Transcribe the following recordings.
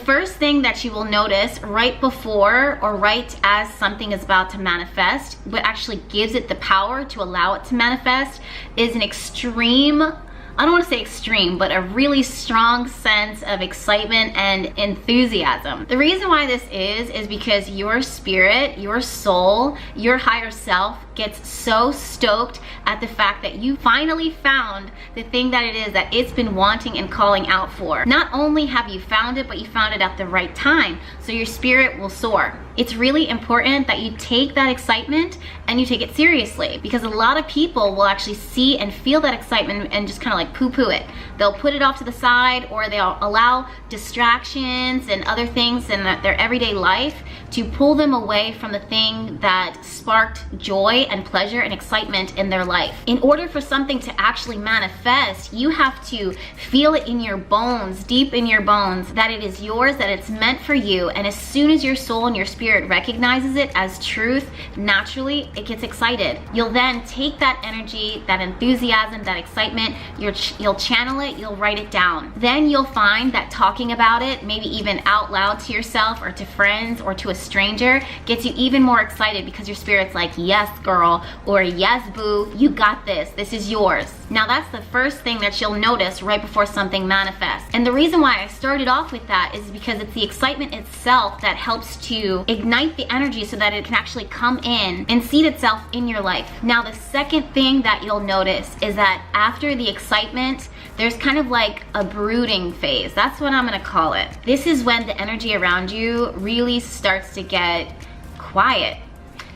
first thing that you will notice right before or right as something is about to manifest, what actually gives it the power to allow it to manifest, is an extreme, I don't want to say extreme, but a really strong sense of excitement and enthusiasm. The reason why this is because your spirit, your soul, your higher self gets so stoked at the fact that you finally found the thing that it is that it's been wanting and calling out for. Not only have you found it, but you found it at the right time, so your spirit will soar. It's really important that you take that excitement and you take it seriously, because a lot of people will actually see and feel that excitement and just kind of like poo-poo it. They'll put it off to the side, or they'll allow distractions and other things in their everyday life to pull them away from the thing that sparked joy and pleasure and excitement in their life. In order for something to actually manifest, you have to feel it in your bones, deep in your bones, that it is yours, that it's meant for you. And as soon as your soul and your spirit recognizes it as truth, naturally it gets excited. You'll then take that energy, that enthusiasm, that excitement, you'll channel it, you'll write it down. Then you'll find that talking about it, maybe even out loud to yourself or to friends or to a stranger, gets you even more excited, because your spirit's like, yes girl, or yes boo, you got this, this is yours. Now that's the first thing that you'll notice right before something manifests. And the reason why I started off with that is because it's the excitement itself that helps to ignite the energy so that it can actually come in and seed itself in your life. Now the second thing that you'll notice is that after the excitement, there's kind of like a brooding phase. That's what I'm gonna call it. This is when the energy around you really starts to get quiet.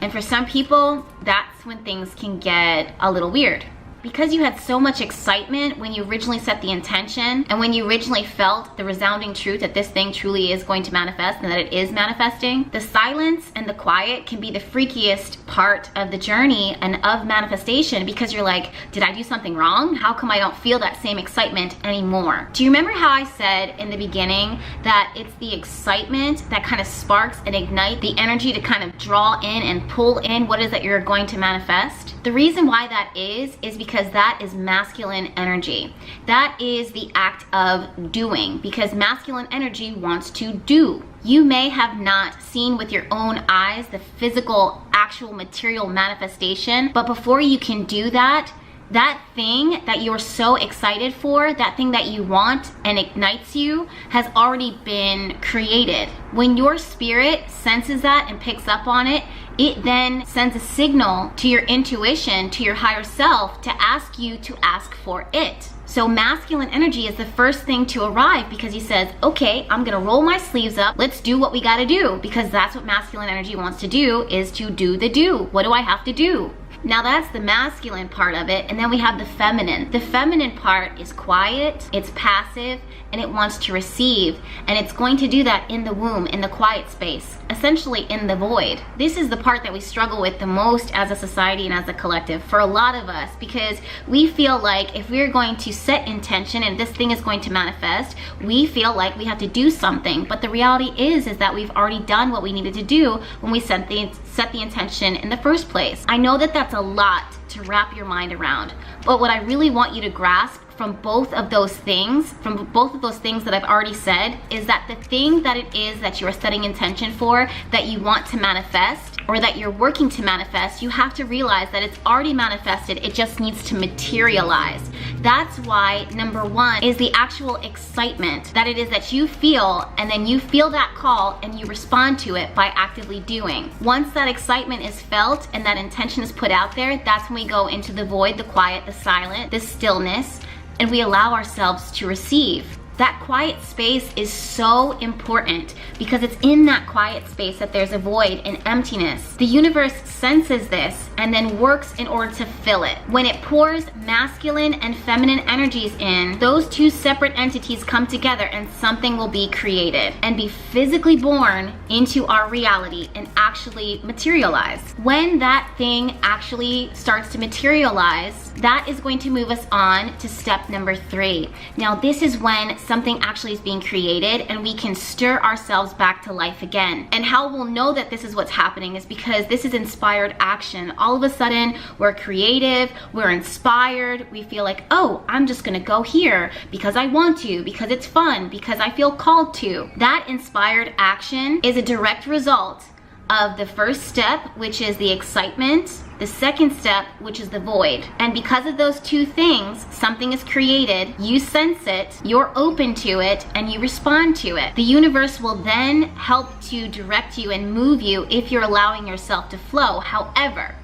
And for some people, that's when things can get a little weird. Because you had so much excitement when you originally set the intention, and when you originally felt the resounding truth that this thing truly is going to manifest and that it is manifesting, the silence and the quiet can be the freakiest part of the journey and of manifestation, because you're like, did I do something wrong? How come I don't feel that same excitement anymore? Do you remember how I said in the beginning that it's the excitement that kind of sparks and ignites the energy to kind of draw in and pull in what is that you're going to manifest? The reason why that is because that is masculine energy. That is the act of doing, because masculine energy wants to do. You may have not seen with your own eyes the physical, actual material manifestation, but before you can do that, that thing that you're so excited for, that thing that you want and ignites you, has already been created. When your spirit senses that and picks up on it, it then sends a signal to your intuition, to your higher self, to ask you to ask for it. So masculine energy is the first thing to arrive, because he says, okay, I'm gonna roll my sleeves up, let's do what we gotta do, because that's what masculine energy wants to do, is to do the do. What do I have to do? Now that's the masculine part of it, and then we have the feminine. The feminine part is quiet, it's passive, and it wants to receive, and it's going to do that in the womb, in the quiet space, essentially in the void. This is the part that we struggle with the most as a society and as a collective, for a lot of us, because we feel like if we're going to set intention and this thing is going to manifest, we feel like we have to do something. But the reality is that we've already done what we needed to do when we set the intention in the first place. I know that that's a lot to wrap your mind around, but what I really want you to grasp from both of those things that I've already said, is that the thing that it is that you are setting intention for, that you want to manifest, or that you're working to manifest, you have to realize that it's already manifested, it just needs to materialize. That's why number one is the actual excitement that it is that you feel, and then you feel that call and you respond to it by actively doing. Once that excitement is felt and that intention is put out there, that's when we go into the void, the quiet, the silent, the stillness, and we allow ourselves to receive. That quiet space is so important, because it's in that quiet space that there's a void and emptiness. The universe senses this and then works in order to fill it. When it pours masculine and feminine energies in, those two separate entities come together and something will be created and be physically born into our reality and actually materialize. When that thing actually starts to materialize, that is going to move us on to step number 3. Now this is when something actually is being created and we can stir ourselves back to life again. And how we'll know that this is what's happening is because this is inspired action. All of a sudden, we're creative, we're inspired, we feel like, oh, I'm just gonna go here because I want to, because it's fun, because I feel called to. That inspired action is a direct result of the first step, which is the excitement, the second step, which is the void. And because of those two things, something is created, you sense it, you're open to it, and you respond to it. The universe will then help to direct you and move you if you're allowing yourself to flow. However,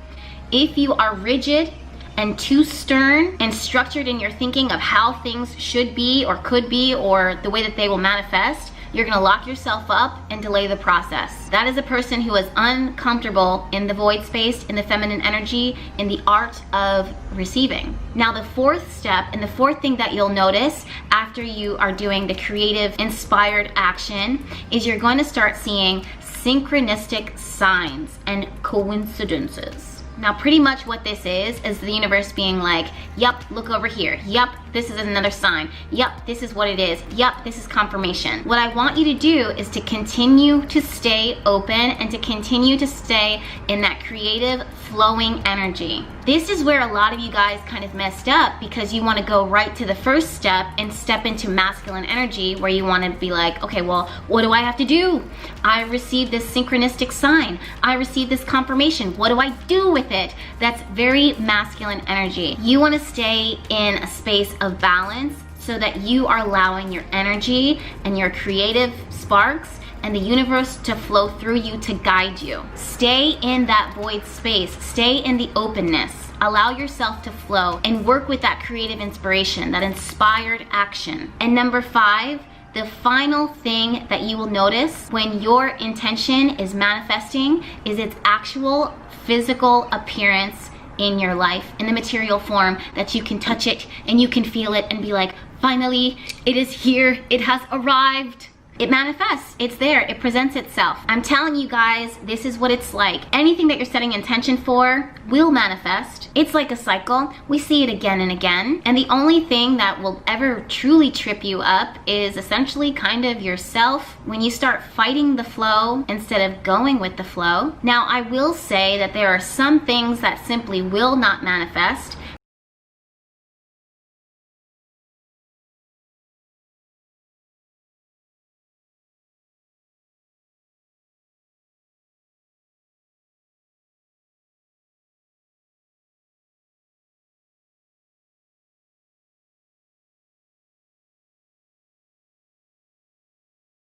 if you are rigid and too stern and structured in your thinking of how things should be or could be or the way that they will manifest, you're gonna lock yourself up and delay the process. That is a person who is uncomfortable in the void space, in the feminine energy, in the art of receiving. Now the fourth step and the fourth thing that you'll notice after you are doing the creative inspired action is you're going to start seeing synchronistic signs and coincidences. Now pretty much what this is the universe being like, yup, look over here, yup, this is another sign, yup, this is what it is, yup, this is confirmation. What I want you to do is to continue to stay open and to continue to stay in that creative flowing energy. This is where a lot of you guys kind of messed up because you want to go right to the first step and step into masculine energy where you want to be like, okay, well, what do I have to do? I received this synchronistic sign. I received this confirmation. What do I do with it? That's very masculine energy. You want to stay in a space of balance so that you are allowing your energy and your creative sparks and the universe to flow through you to guide you. Stay in that void space. Stay in the openness. Allow yourself to flow and work with that creative inspiration, that inspired action. And number 5, the final thing that you will notice when your intention is manifesting is its actual physical appearance in your life, in the material form, that you can touch it and you can feel it and be like, finally, it is here, it has arrived. It manifests, it's there, it presents itself. I'm telling you guys, this is what it's like. Anything that you're setting intention for will manifest. It's like a cycle. We see it again and again. And the only thing that will ever truly trip you up is essentially kind of yourself when you start fighting the flow instead of going with the flow. Now, I will say that there are some things that simply will not manifest